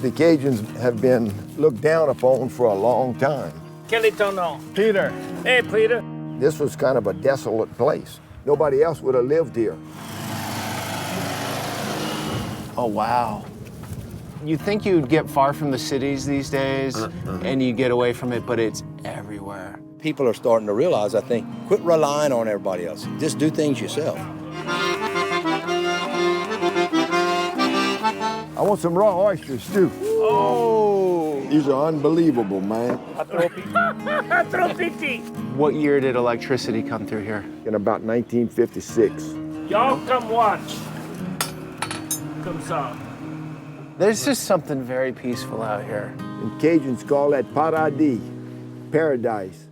the Cajuns have been looked down upon for a long time. Kelitono. Peter. Hey, Peter. This was kind of a desolate place. Nobody else would have lived here. Oh, wow. You think you'd get far from the cities these days and you get away from it, but it's everywhere. People are starting to realize, I think, quit relying on everybody else. Just do things yourself. I want some raw oysters too. Oh. These are unbelievable, man. What year did electricity come through here? In about 1956. Y'all come watch. Come saw. There's just something very peaceful out here. And Cajuns call that paradis, paradise.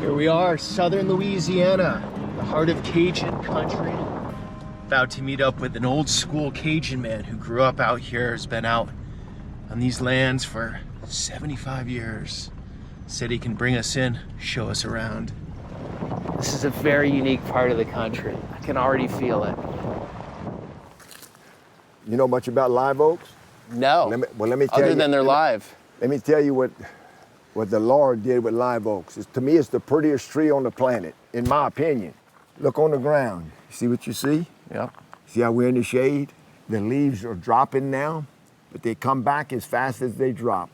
Here we are, southern Louisiana, the heart of Cajun country. About to meet up with an old school Cajun man who grew up out here, has been out on these lands for 75 years. Said he can bring us in, show us around. This is a very unique part of the country. I can already feel it. You know much about live oaks? No, Let me tell you. other than they're live. Let me tell you what the Lord did with live oaks. To me, it's the prettiest tree on the planet, in my opinion. Look on the ground. See what you see? Yep. See how we're in the shade? The leaves are dropping now, but they come back as fast as they drop.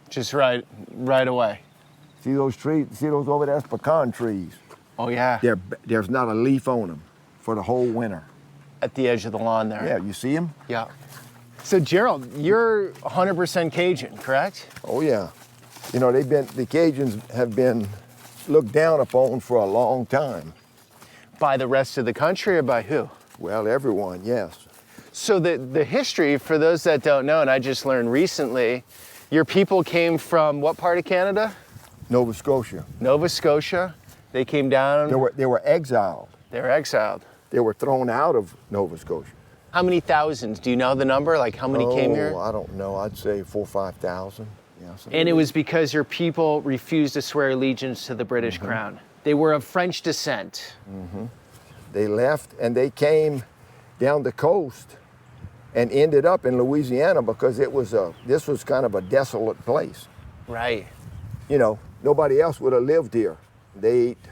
Just right away. See those trees? See those over there? That's pecan trees. Oh yeah. There's not a leaf on them for the whole winter. At the edge of the lawn there. Yeah, you see them? Yeah. So Gerald, you're 100% Cajun, correct? Oh yeah. You know, the Cajuns have been looked down upon for a long time. By the rest of the country or by who? Well, everyone, yes. So the history, for those that don't know, and I just learned recently, your people came from what part of Canada? Nova Scotia. Nova Scotia. They came down. They were exiled. They were exiled. They were thrown out of Nova Scotia. How many thousands? Do you know the number? Like how many came here? Oh, I don't know. I'd say 4,000 or 5,000. Yeah, and it was because your people refused to swear allegiance to the British crown. They were of French descent. They left and they came down the coast and ended up in Louisiana because this was kind of a desolate place. Right. You know, nobody else would have lived here. They ate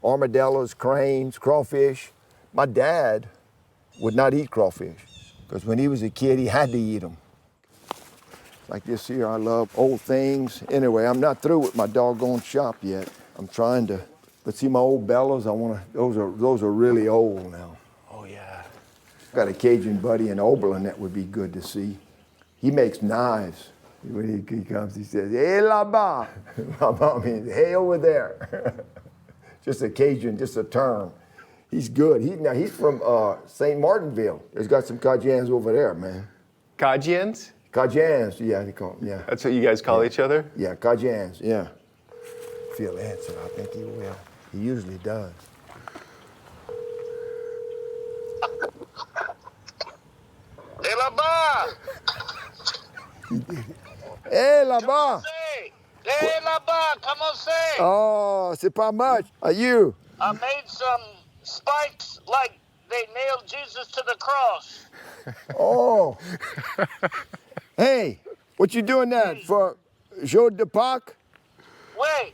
armadillos, cranes, crawfish. My dad would not eat crawfish because when he was a kid, he had to eat them. Like this here, I love old things. Anyway, I'm not through with my doggone shop yet. I'm trying to, but see my old bellows, those are really old now. Oh yeah. Got a Cajun buddy in Oberlin that would be good to see. He makes knives. When he comes, he says, "Hey, là-bas." Là-bas means, hey, over there. Just a Cajun, just a term. He's good. He's from St. Martinville. There's got some Cajuns over there, man. Cajuns? Cajuns, yeah, they call them, yeah. That's what you guys call each other? Yeah, Cajuns, yeah. If he'll answer, I think he will. He usually does. Hey, là-bas! Hey, là-bas! Hey, là-bas, comment c'est? Oh, c'est pas much. Are you? I made some spikes like they nailed Jesus to the cross. Oh. Hey, what you doing that for? Jour de Pâques? Wait,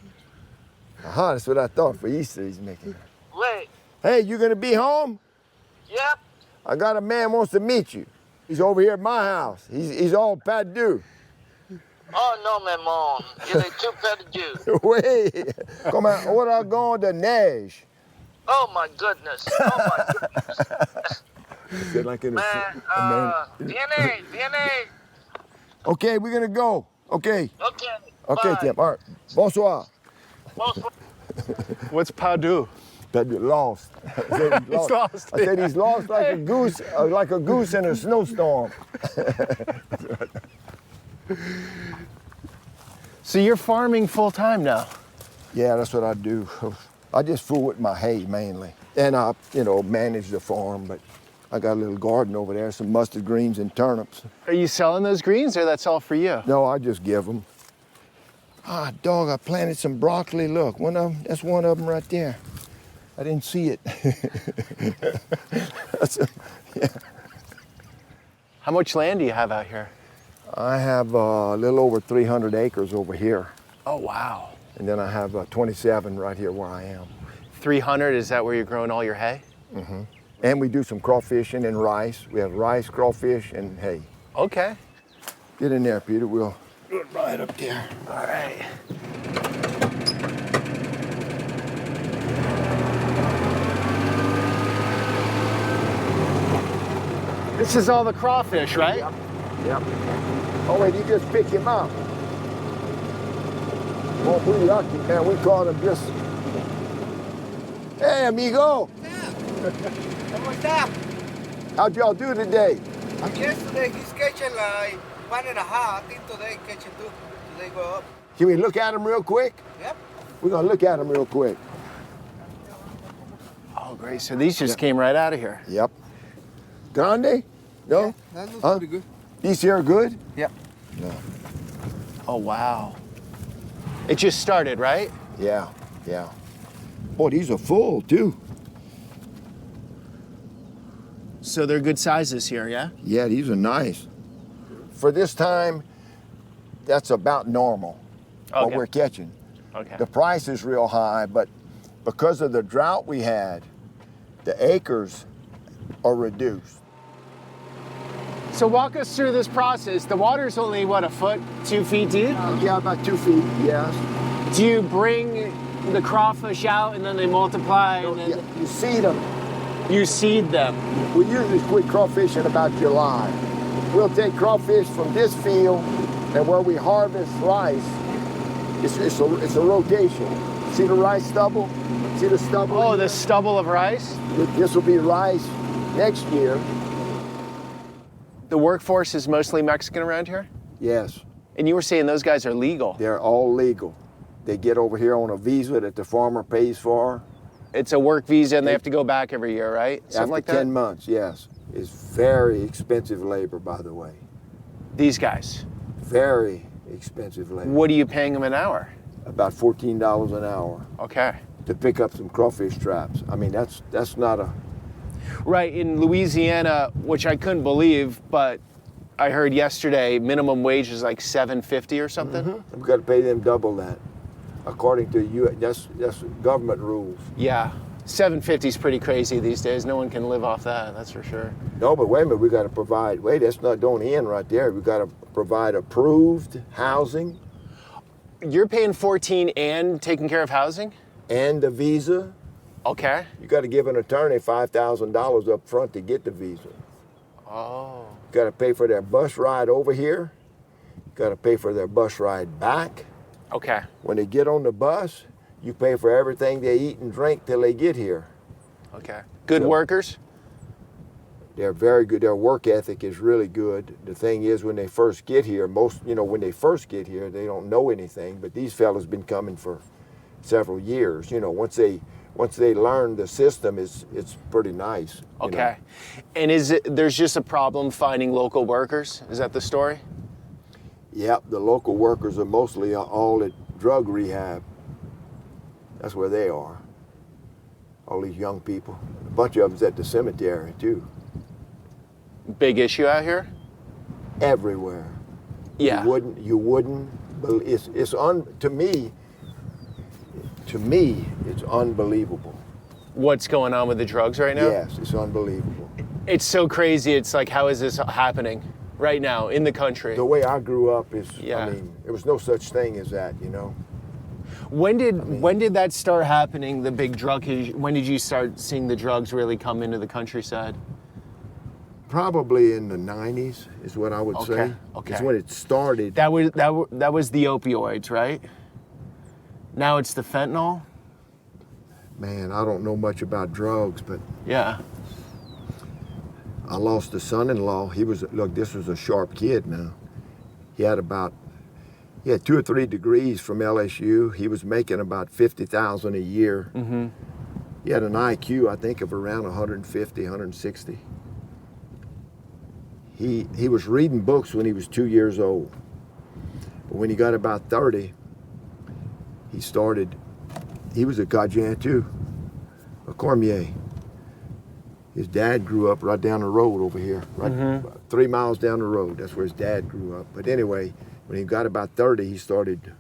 That's what I thought for Easter he's making. wait. Hey, you gonna be home? Yep. I got a man wants to meet you. He's over here at my house. He's all perdu. Oh, non, mais mon. Il est tout perdu. Oui. Comme un ouragan de neige. Oh, my goodness. Oh, my goodness. Good like in Man, viens. Okay, we're gonna go. Okay. Okay. Okay, bye. Tim. All right. Bonsoir. Bonsoir. What's Padu? Perdu. Lost. I said he's lost. I said he's lost like a goose in a snowstorm. So you're farming full time now? Yeah, that's what I do. I just fool with my hay mainly. And I, manage the farm, but I got a little garden over there, some mustard greens and turnips. Are you selling those greens or that's all for you? No, I just give them. Ah, dog, I planted some broccoli. Look, that's one of them right there. I didn't see it. Yeah. How much land do you have out here? I have a little over 300 acres over here. Oh, wow. And then I have 27 right here where I am. 300, is that where you're growing all your hay? Mm-hmm. And we do some crawfishing and rice. We have rice, crawfish, and hay. Okay. Get in there, Peter. We'll do it right up there. All right. This is all the crawfish, right? Yep. Yep. Oh, wait, you just pick him up. Well, we lucky, man. We caught him just... Hey, amigo. ¿Cómo está? How'd y'all do today? Yesterday he's catching like 1.5. I think today catching 2. Today go up. Can we look at him real quick? Yep. We're gonna look at him real quick. Oh, great. So these just came right out of here. Yep. Grande? No? Yeah, that looks Huh? pretty good. These here are good? Yep. No. Oh, wow. It just started, right? Yeah, yeah. Boy, these are full, too. So they're good sizes here, yeah? Yeah, these are nice. For this time, that's about normal, what Okay. we're catching. Okay. The price is real high, but because of the drought we had, the acres are reduced. So walk us through this process. The water's only, what, a foot, 2 feet deep? Yeah, about 2 feet, yes. Do you bring the crawfish out and then they multiply and then Yeah, you seed them. you seed them? We usually quit crawfish in about July. We'll take crawfish from this field, and where we harvest rice, it's a rotation. See the rice stubble? See the stubble? Oh, the stubble of rice? This will be rice next year. The workforce is mostly Mexican around here? Yes, And you were saying those guys are legal. they're all legal. They get over here on a visa that the farmer pays for. It's a work visa and they have to go back every year, right? Something After like 10 that? months, yes. It's very expensive labor, by the way. These guys. Very expensive labor. What are you paying them an hour? About $14 an hour Okay. to pick up some crawfish traps. I mean, that's not a... Right, in Louisiana, which I couldn't believe, but I heard yesterday minimum wage is like $7.50 or something. We've got to pay them double that, according to that's government rules. Yeah, $7.50 is pretty crazy these days. No one can live off that, that's for sure. No, but wait a minute, we got to provide. Wait, that's not don't end right there. We got to provide approved housing You're paying $14 and taking care of housing? and a visa. Okay. You got to give an attorney $5,000 up front to get the visa. Oh. You got to pay for their bus ride over here. You got to pay for their bus ride back. Okay. When they get on the bus, you pay for everything they eat and drink till they get here. Okay. Good So- workers? They're very good. Their work ethic is really good. The thing is, when they first get here, when they first get here, they don't know anything. But these fellas been coming for several years. Once they learn the system, it's pretty nice. you know. Okay. And there's just a problem finding local workers? Is that the story? Yep, the local workers are mostly all at drug rehab. That's where they are. All these young people. A bunch of them's at the cemetery too. Big issue out here? Everywhere. Yeah. You wouldn't. To me, it's unbelievable. What's going on with the drugs right now? Yes, it's unbelievable. It's so crazy. It's like, how is this happening right now in the country? The way I grew up is, Yeah. there was no such thing as that, When did that start happening, the big drug? When did you start seeing the drugs really come into the countryside? Probably in the 90s is what I would say. Okay. It's when it started. That was the opioids, right? Now it's the fentanyl? Man, I don't know much about drugs, but Yeah. I lost a son-in-law. This was a sharp kid now. He had 2 or 3 degrees from LSU. He was making about $50,000 a year. Mm-hmm. He had an IQ, I think, of around 150, 160. he was reading books when he was 2 years old. But when he got about 30, he was a Cajun too, a Cormier. His dad grew up right down the road over here, right 3 miles down the road. That's where his dad grew up. But anyway, when he got about 30, he started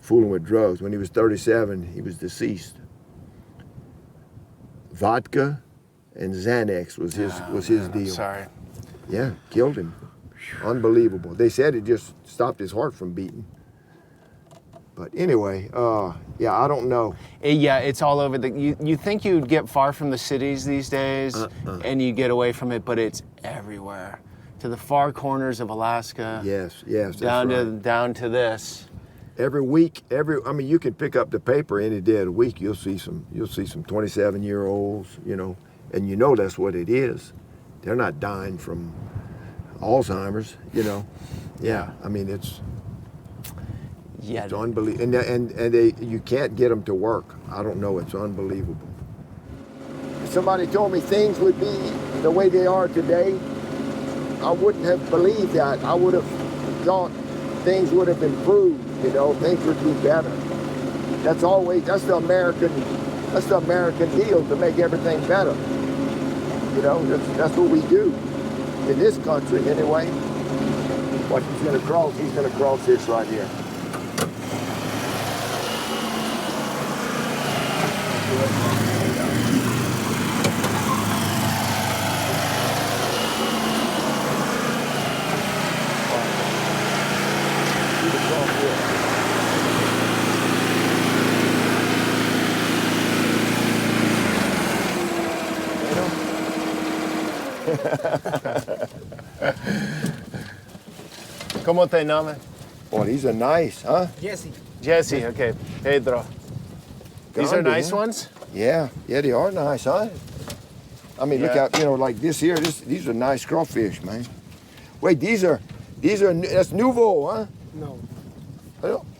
fooling with drugs. When he was 37, he was deceased. Vodka and Xanax was his deal. Sorry. Yeah, killed him. Unbelievable. They said it just stopped his heart from beating. But anyway, yeah, I don't know. Yeah, it's all over. You think you'd get far from the cities these days, and you get away from it, but it's everywhere. To the far corners of Alaska. Yes, that's down right. down to this. Every week, I mean, you can pick up the paper any day of the week. You'll see some 27-year-olds, you know, and you know that's what it is. They're not dying from Alzheimer's, you know. Yeah, I mean it's unbelievable, and you can't get them to work. I don't know, it's unbelievable. If somebody told me things would be the way they are today, I wouldn't have believed that. I would have thought things would have improved, you know, things would be better. That's the American deal, to make everything better. You know, that's what we do in this country anyway. What he's gonna cross this right here. ¿Cómo te llamas? Boy, these are nice, huh? Jesse, okay. Pedro. These are Gandhi, nice huh? ones? Yeah, they are nice, huh? I mean, look out, you know, like this here, these are nice crawfish, man. Wait, that's nouveau, huh? No.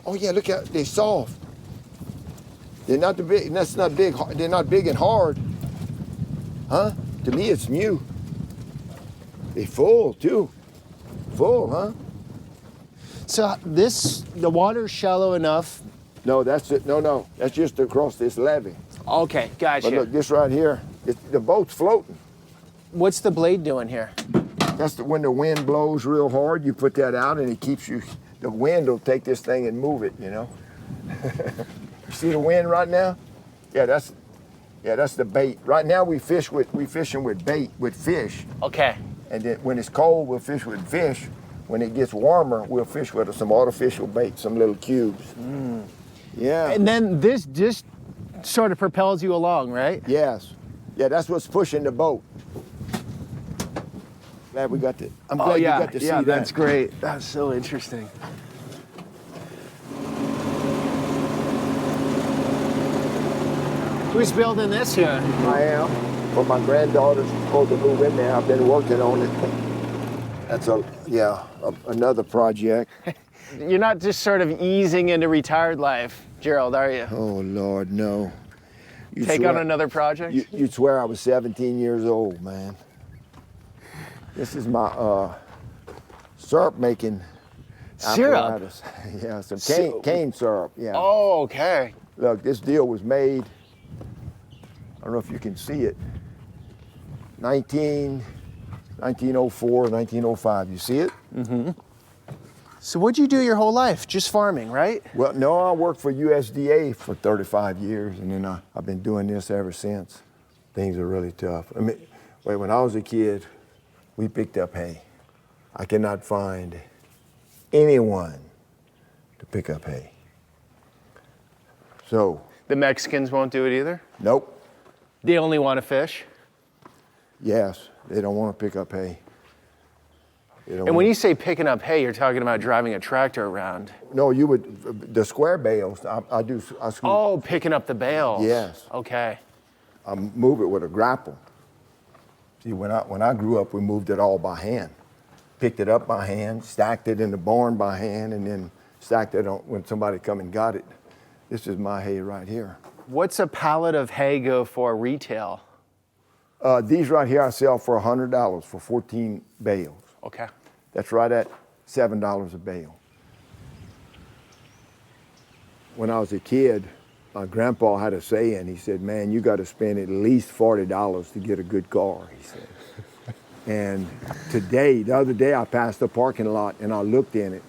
Oh yeah, look out, they're soft. They're not they're not big and hard. Huh? To me, it's new. They're full, too. Full, huh? So the water's shallow enough. No, that's it. No, that's just across this levee. Okay, gotcha. But look, this right here, the boat's floating. What's the blade doing here? That's when the wind blows real hard, you put that out and it keeps you, the wind will take this thing and move it, you know? You see the wind right now? Yeah, that's the bait. Right now we fishing with bait, with fish. Okay. And then when it's cold, we'll fish with fish. When it gets warmer, we'll fish with some artificial bait, some little cubes. Yeah. And then this just sort of propels you along, right? Yes. Yeah, that's what's pushing the boat. Glad we got to. I'm glad you got to see that. That's great. That's so interesting. Who's building this here? I am. But my granddaughter's supposed to move in there. I've been working on it. That's another project. You're not just sort of easing into retired life, Gerald, are you? Oh Lord, no. Take on another project? You'd swear I was 17 years old, man. This is my syrup making apparatus. Yeah, some cane syrup, yeah. Oh, okay. Look, this deal was made, I don't know if you can see it, 1904, 1905. You see it? Mm-hmm. So what'd you do your whole life? Just farming, right? Well, no, I worked for USDA for 35 years, and then I've been doing this ever since. Things are really tough. I mean, when I was a kid, we picked up hay. I cannot find anyone to pick up hay. So. The Mexicans won't do it either? Nope. They only want to fish? Yes, they don't want to pick up hay. And when you say picking up hay, you're talking about driving a tractor around. No, you would, the square bales, I scoop. Oh, picking up the bales. Yes. Okay. I move it with a grapple. See, when I grew up, we moved it all by hand. Picked it up by hand, stacked it in the barn by hand, and then stacked it on when somebody come and got it. This is my hay right here. What's a pallet of hay go for retail? These right here I sell for $100 for 14 bales. Okay. That's right at $7 a bale. When I was a kid, my grandpa had a saying. He said, man, you got to spend at least $40 to get a good car, he said. And the other day, I passed the parking lot and I looked in it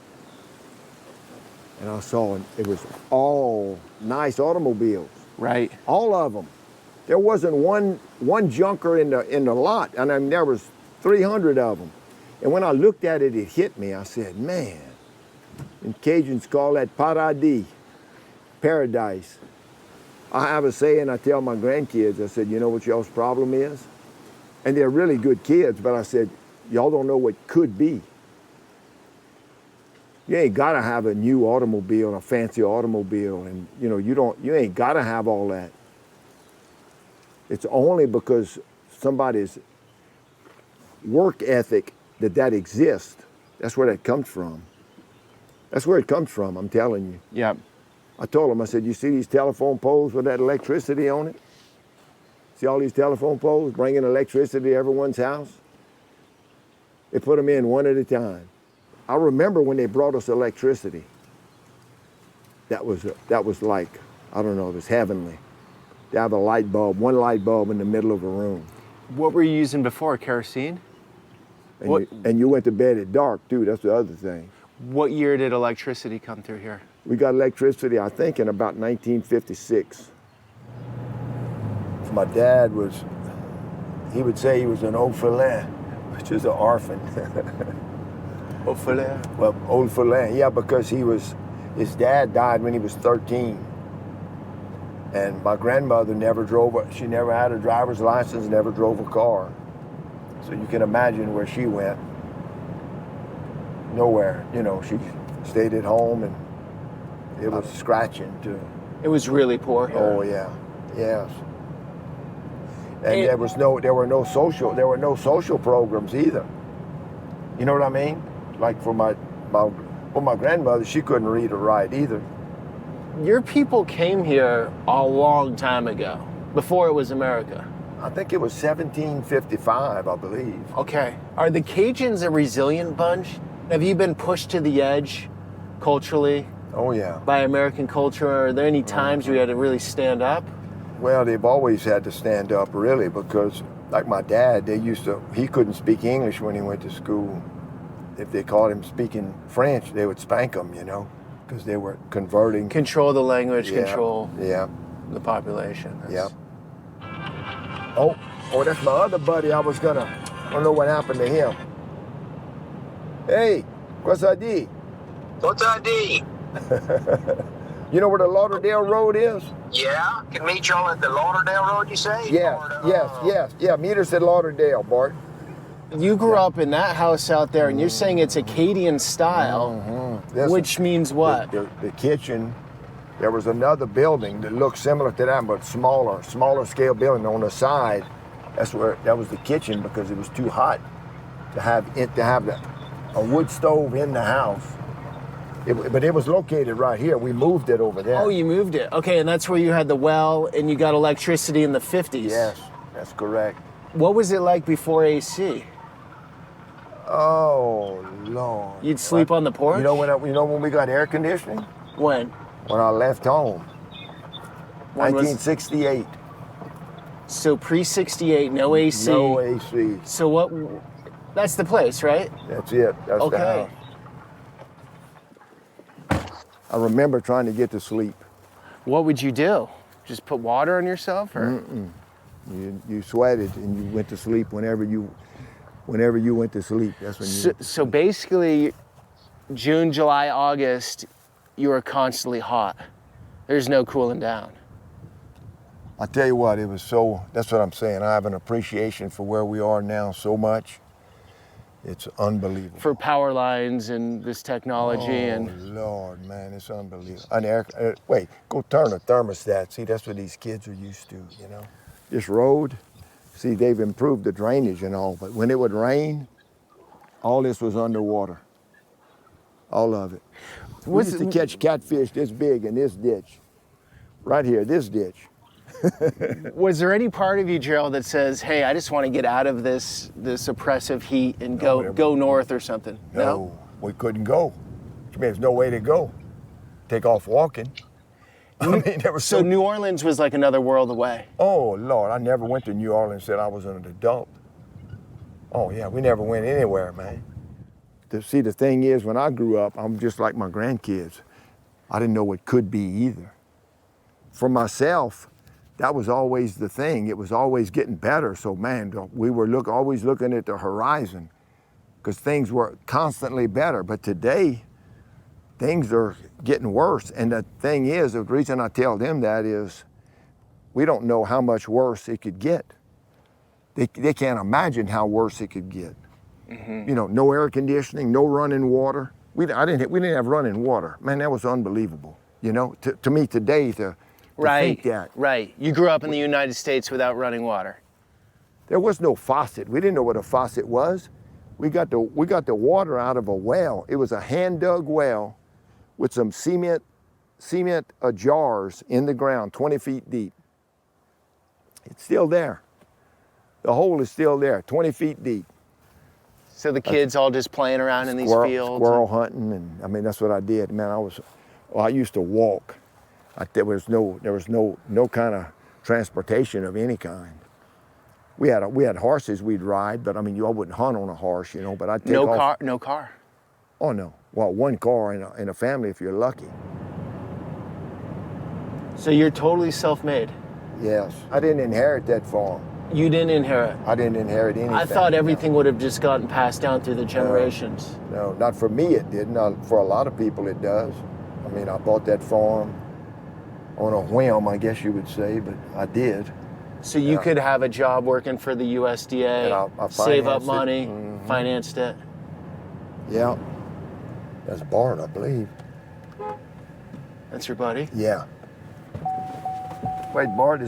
and I saw it was all nice automobiles. Right. All of them. There wasn't one junker in the lot. And I mean, there was 300 of them. And when I looked at it, it hit me. I said, man, and Cajuns call that paradis, paradise. I have a saying I tell my grandkids, I said, you know what y'all's problem is? And they're really good kids, but I said, y'all don't know what could be. You ain't gotta have a new automobile, a fancy automobile, and you ain't gotta have all that. It's only because somebody's work ethic that exists. That's where that comes from. That's where it comes from, I'm telling you. Yeah. I told them, I said, you see these telephone poles with that electricity on it? See all these telephone poles bringing electricity to everyone's house? They put them in one at a time. I remember when they brought us electricity. That was like, I don't know, it was heavenly. To have a light bulb, one light bulb in the middle of a room. What were you using before, kerosene? And you went to bed at dark too, that's the other thing. What year did electricity come through here? We got electricity, I think, in about 1956. My dad he would say he was an orphelin, which is an orphan. Orphelin? Well, orphelin, yeah, because his dad died when he was 13. And my grandmother she never had a driver's license, never drove a car. So you can imagine where she went. Nowhere, she stayed at home and it was scratching too. It was really poor here. Oh yeah, yes. And there were no social programs either. You know what I mean? Like for my grandmother, she couldn't read or write either. Your people came here a long time ago, before it was America. I think it was 1755, I believe. Okay. Are the Cajuns a resilient bunch? Have you been pushed to the edge culturally? Oh yeah. By American culture? Are there any times where you had to really stand up? Well, they've always had to stand up, really, because like my dad, he couldn't speak English when he went to school. If they caught him speaking French, they would spank him, because they were converting. Control the language, Yeah, control yeah, the population. yeah. Oh, that's my other buddy. I don't know what happened to him. Hey, what's ID? What's ID? You know where the Lauderdale Road is? Yeah, can meet y'all at the Lauderdale Road, you say? Yeah. Meet us at Lauderdale, Bart. You grew up in that house out there, and you're saying it's Acadian style, which means what? The kitchen. There was another building that looked similar to that, but smaller scale building on the side. That was the kitchen because it was too hot to have a wood stove in the house. But it was located right here. We moved it over there. Oh, you moved it. Okay, and that's where you had the well and you got electricity in the 50s. Yes, that's correct. What was it like before AC? Oh, Lord. You'd sleep on the porch? You know when we got air conditioning? When? When I left home. When 1968. So pre-68, no AC. No AC. So that's the place, right? That's it. That's the house. I remember trying to get to sleep. What would you do? Just put water on yourself, or? You sweated and you went to sleep whenever you went to sleep. That's when you. So basically, June, July, August, you were constantly hot. There's no cooling down. I tell you what, that's what I'm saying. I have an appreciation for where we are now so much. It's unbelievable. For power lines and this technology Oh, Lord, man, it's unbelievable. Wait, go turn the thermostat. See, that's what these kids are used to, This road, see, they've improved the drainage and all, but when it would rain, all this was underwater. All of it. We used to catch catfish this big in this ditch. Right here, this ditch. Was there any part of you, Gerald, that says, hey, I just want to get out of this oppressive heat and go north or something? No, we couldn't go. I mean, there's no way to go. Take off walking. I mean, there was So New Orleans was like another world away. Oh, Lord, I never went to New Orleans till I was an adult. Oh, yeah, we never went anywhere, man. See, the thing is, when I grew up, I'm just like my grandkids. I didn't know what could be either. For myself, that was always the thing. It was always getting better. So, man, we were always looking at the horizon because things were constantly better. But today, things are getting worse. And the thing is, the reason I tell them that is we don't know how much worse it could get. They can't imagine how worse it could get. Mm-hmm. You know, no air conditioning, no running water. We didn't have running water. Man, that was unbelievable. You know, to me today, to think that. Right. You grew up in the United States without running water. There was no faucet. We didn't know what a faucet was. We got the water out of a well. It was a hand-dug well with some cement jars in the ground, 20 feet deep. It's still there. The hole is still there, 20 feet deep. So the kids all just playing around in these fields? Squirrel hunting, and I mean, that's what I did. Man, I used to walk. There was no kind of transportation of any kind. We had horses we'd ride, but I mean, I wouldn't hunt on a horse, you know, but I'd take off. No car? Oh, no. Well, one car in a family if you're lucky. So you're totally self-made? Yes. I didn't inherit that farm. You didn't inherit? I didn't inherit anything. I thought everything would have just gotten passed down through the generations. No, not for me it didn't. For a lot of people it does. I mean, I bought that farm on a whim, I guess you would say, but I did. So you could have a job working for the USDA, I save up financed money, it. financed it. Yeah. That's Bart, I believe. That's your buddy? Yeah. Wait, Bart,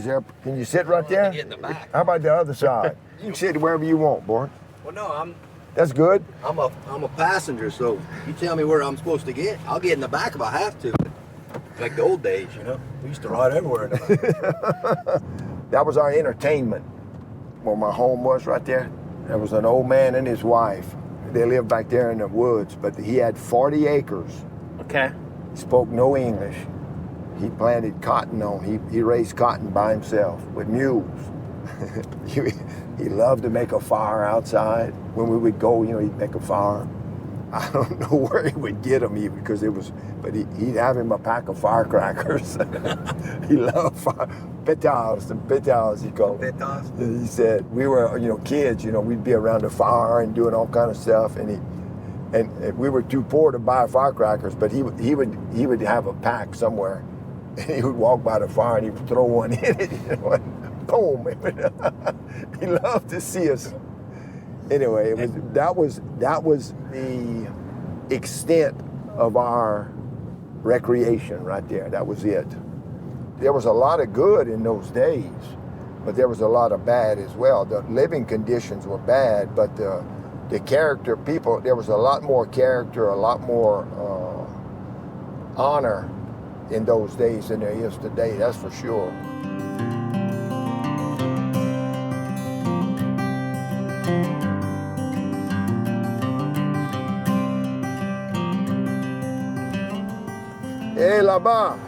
can you sit right there? Get in the back. How about the other side? You can sit wherever you want, Bart. Well, no, That's good. I'm a passenger, so you tell me where I'm supposed to get. I'll get in the back if I have to. Like the old days, you know. We used to ride everywhere in the back. That was our entertainment. Where my home was right there, there was an old man and his wife. They lived back there in the woods, but he had 40 acres. Okay. He spoke no English. He planted cotton he raised cotton by himself with mules. He loved to make a fire outside. When we would go, you know, he'd make a fire. I don't know where he would get them even because but he'd have him a pack of firecrackers. He loved petals, he called them. Petals? He said, we were, you know, kids, you know, we'd be around the fire and doing all kind of stuff, and we were too poor to buy firecrackers, but he would have a pack somewhere, and he would walk by the fire and he would throw one in it, you know, and boom. He loved to see us. Anyway, that was the extent of our recreation right there. That was it. There was a lot of good in those days, but there was a lot of bad as well. The living conditions were bad, but the character, people, there was a lot more character, a lot more honor in those days than there is today, that's for sure. Hey, là-bas.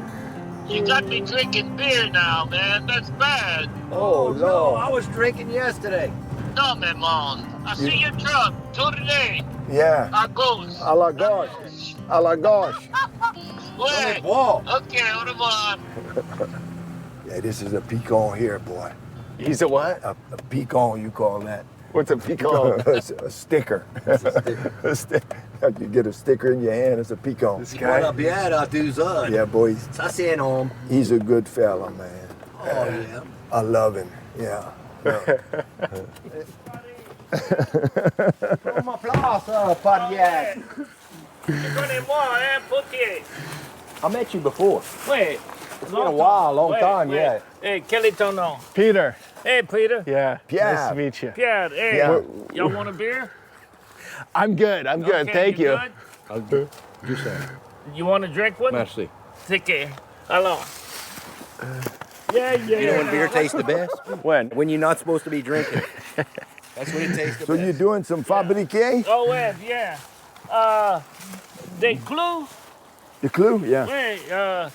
You got me drinking beer now, man. That's bad. Oh, Lord. I was drinking yesterday. No, my man. I see your truck. Today. Yeah. À gauche. À la gauche. À la gauche. Ouais. Whoa. Okay, au revoir. Yeah, this is a pecan here, boy. He's a what? A pecan, you call that. What's a pecan? A sticker. A sticker. You get a sticker in your hand, it's a pecan. This guy? Buona biera, Duzon. Yeah, boy, Ça c'est énorme. he's a good fella, man. Oh, yeah. I love him, yeah. Prends ma place, Pariette. Prenez-moi, hein, potier. I met you before. Wait. It's been a while, long time, yeah. Hey, quel est ton nom? Peter. Hey, Peter. Yeah. Pierre. Nice to meet you. Pierre, hey. Yeah. Y'all want a beer? I'm good. Okay, Thank you. good? I'll do ça. You want to drink one? Merci. Ticket. Alors. Yeah. You know when beer tastes the best? When? When you're not supposed to be drinking it. That's when it tastes the So best. you're doing some fabrique? Oh, well, yeah. The clue, The clue? Yeah.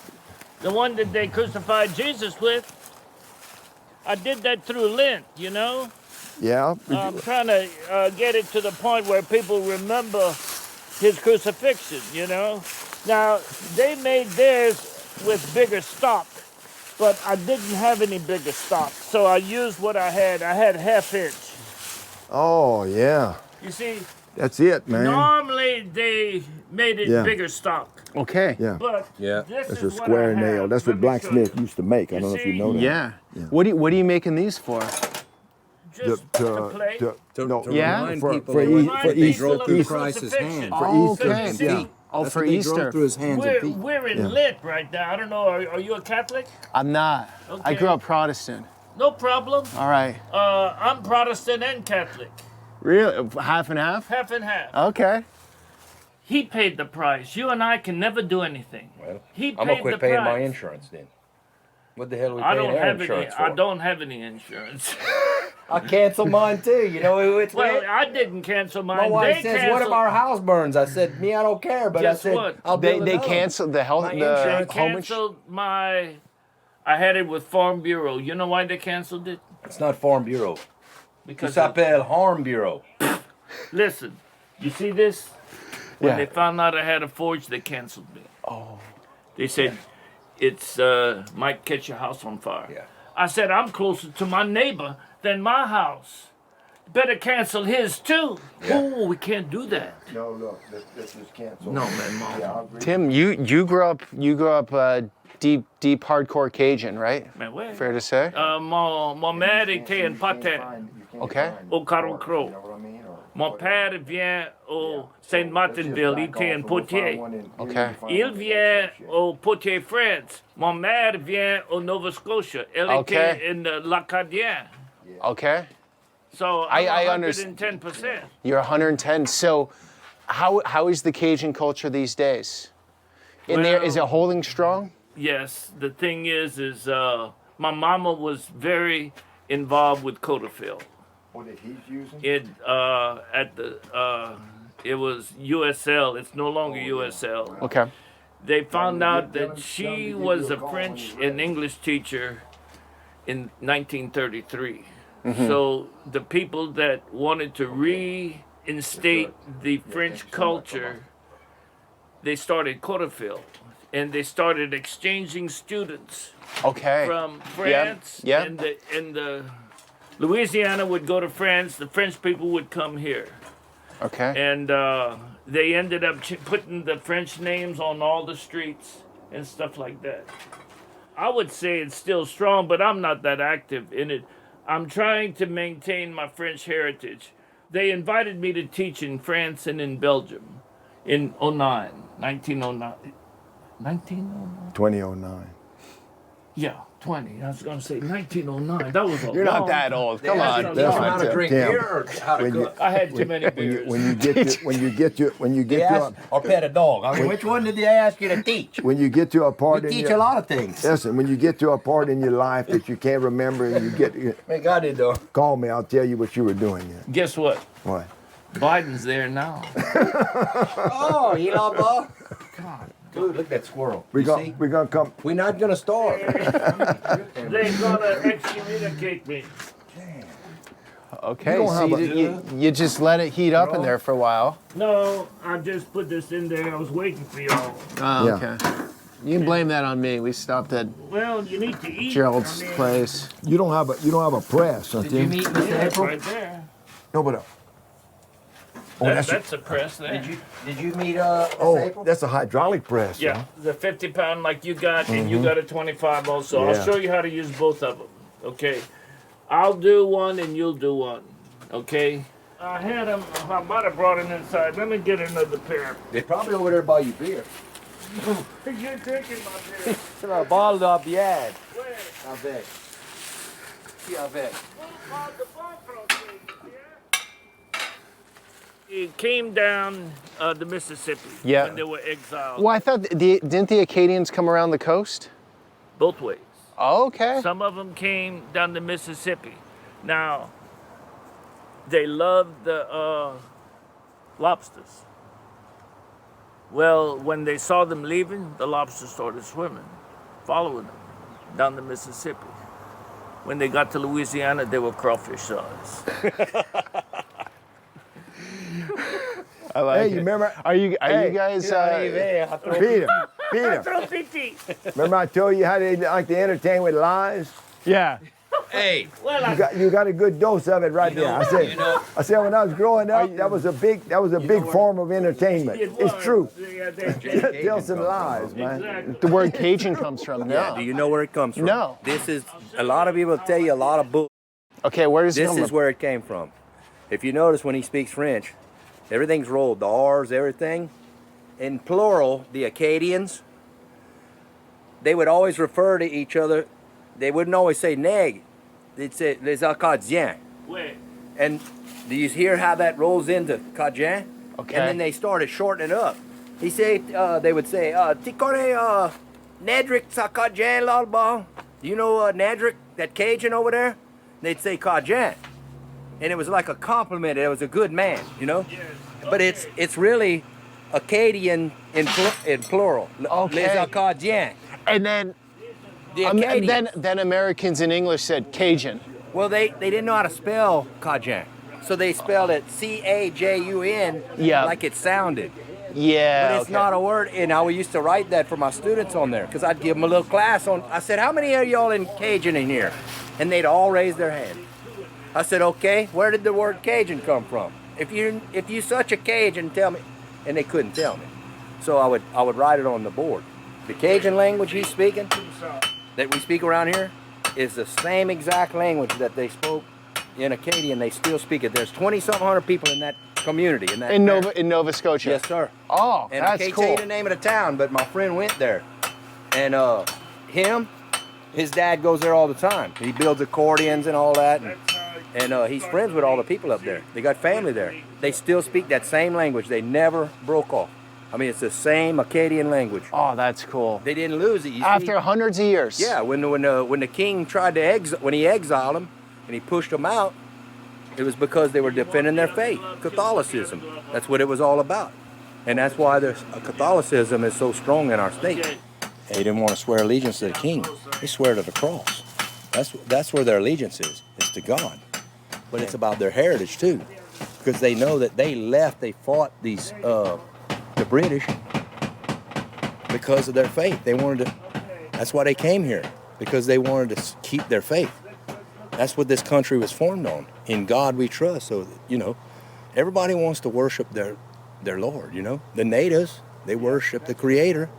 the one that they crucified Jesus with, I did that through Lent, you know? Yeah. I'm trying to get it to the point where people remember his crucifixion, you know? Now, they made theirs with bigger stock, but I didn't have any bigger stock, so I used what I had. I had half-inch. Oh, yeah. You see, That's it, man. normally they made it Yeah. bigger stock, Okay. Yeah. but Yeah. this That's is a what square I nail. have. That's Let what me show blacksmith you. used to make. I You don't know if you see? know that. Yeah. Yeah. What are you making these for? Just to play. No, to Yeah? remind for, people for, that e- Remind for people Easter. of the Easter. Christ's crucifixion. hand. For Oh, Easter. okay. See, Yeah. Oh, That's for what they Easter. drove through his hands and feet. We're in Yeah. lit right now. I don't know. Are you a Catholic? I'm not. I Okay. grew up Protestant. No problem. All right. I'm Protestant and Catholic, Really? Half and half? half and half. Okay. He paid the price. You and I can never do anything. Well, He I'm gonna paid quit the paying price. my insurance then. What the hell are we I paying don't our have any. insurance for? I don't have any insurance. I canceled mine too. You know who it's Well, with? I didn't cancel mine. My wife They says, "What canceled. if our house burns?" I said, "Me, I don't care." But Guess I said, what? "I'll They build they another one." canceled the health My the insurance home ins- canceled my. I had it with Farm Bureau. You know why they canceled it? It's not Farm Bureau. It Because s'appelle Harm Bureau. listen, you see this? When Yeah. they found out I had a forge, they canceled me. Oh. They said it's might catch your house on fire. Yeah. I said I'm closer to my neighbor than my house. Better cancel his too. Yeah. Oh, we can't do that. No, look, this is canceled. No, man, Mom. Yeah, I agree. Tim, you grew up deep hardcore Cajun, right? Man, where? Fair to say. Mon mère était un patin. Okay. Au Caron Crow. Mon père vient au Saint-Martinville. Il était un potier. Okay. Il vient au Potier, France. Mon mère vient au Nova Scotia. Elle Okay. était in l'Acadien. Okay. So I I'm understand. 110%. You're 110. So, how is the Cajun culture these days? In there, is it Well- holding strong? Yes, the thing is my mama was very involved with Coterfield. What that he's using? It was USL. It's no longer USL. Okay. They found out that she was a French and English teacher in 1933. So the people that wanted to reinstate the French culture, they started Coterfield, and they started exchanging students Okay. from France. yeah. And the Louisiana would go to France. The French people would come here. Okay. And they ended up putting the French names on all the streets and stuff like that. I would say it's still strong, but I'm not that active in it. I'm trying to maintain my French heritage. They invited me to teach in France and in Belgium in 1909. 1909? 2009. Yeah, 20. I was going to say 1909. That was a You're long not that old. Come That's on. a That's long how to Tim. drink Tim. beer or how to When you- cook. I had too many beers. When you get to Yes, or pet a dog. I mean, which one did they ask you to teach? when you get to a part We in teach your, a lot of things. listen, when you get to a part in your life that you can't remember and Thank God they do. call me, I'll tell you what you were doing then. Guess what? What? Biden's there now. Oh, you know, bro. Dude, look at that squirrel. We're You gonna see? we're gonna come. We're not gonna starve. They're gonna excommunicate me. Okay. You don't So have you just let it heat up in there for a while. No, I just put this in there. I was waiting for y'all. Oh, Yeah. okay. You can blame that on me. We stopped at Well, you need to eat. Gerald's I mean, place. You don't have a press, huh, Did you Tim? meet Mr. Yeah, it's April? right there. No, but oh, That's a press there. Did you meet Miss oh, April? that's a hydraulic press. Yeah, Huh? the 50-pound like you got, and you got a 25 also. Yeah. I'll show you how to use both of them. Okay, I'll do one and you'll do one. Okay. I had them. I might have brought them inside. Let me get another pair. They're probably over there by you beer. You're drinking my beer. C'est la balle de bière. Where? Avec. Si, avec. It came down the Mississippi Yeah. when they were exiled. Well, I thought didn't the Acadians come around the coast? Both ways. Oh, okay. Some of them came down the Mississippi. Now, they loved the lobsters. Well, when they saw them leaving, the lobsters started swimming, following them down the Mississippi. When they got to Louisiana, they were crawfish size. I like Hey, it. you remember? Are you Hey, guys? Peter. Remember I told you how they like to entertain with lies? Yeah. Hey, You got a good dose of it right there. I said when I was growing up, that was a big form of entertainment. It's true. Tell some lies, man. Exactly. The word Cajun comes from. yeah, do you know where it comes from? No. This is, a lot of people tell you a lot of bull. Okay, where does it This come is from? where it came from. If you notice when he speaks French, everything's rolled, the R's, everything. In plural, the Acadians, they would always refer to each other. They wouldn't always say neg. They'd say les Acadiens. Wait. And do you hear how that rolls into Cajun? Okay. And then they started shortening it up. He said, they would say, "Tu connais Nedrick Cajun l'alba?" Do you know Nedrick, that Cajun over there? They'd say Cajun. And it was like a compliment. It was a good man, you know? But it's really Acadian in plural. Okay. Les Acadiens. And then, The and Acadians. then Americans in English said Cajun. Well, they didn't know how to spell Cajun. So they spelled it Cajun Yeah. like it sounded. Yeah. But it's not a word. And I used to write that for my students on there because I'd give them a little class on. I said, how many of y'all in Cajun in here? And they'd all raise their hand. I said, okay, where did the word Cajun come from? If you such a Cajun, tell me. And they couldn't tell me. So I would write it on the board. The Cajun language he's speaking, that we speak around here, is the same exact language that they spoke in Acadian. They still speak it. There's 20-something hundred people in that community. In Nova Scotia. Yes, sir. Oh, And I that's can't cool. tell you the name of the town, but my friend went there. And his dad goes there all the time. He builds accordions and all that. And he's friends with all the people up there. They got family there. They still speak that same language. They never broke off. I mean, it's the same Acadian language. Oh, that's cool. They didn't lose it. You After see? hundreds of years. Yeah, when the king tried to when he exiled them and he pushed them out, it was because they were defending their faith, Catholicism. That's what it was all about. And that's why Catholicism is so strong in our state. They didn't want to swear allegiance to the king. They swear to the cross. That's where their allegiance is to God. But it's about their heritage too, because they know that they fought these the British because of their faith. That's why they came here, because they wanted to keep their faith. That's what this country was formed on. In God we trust. So, everybody wants to worship their Lord, The natives, they worship the Creator.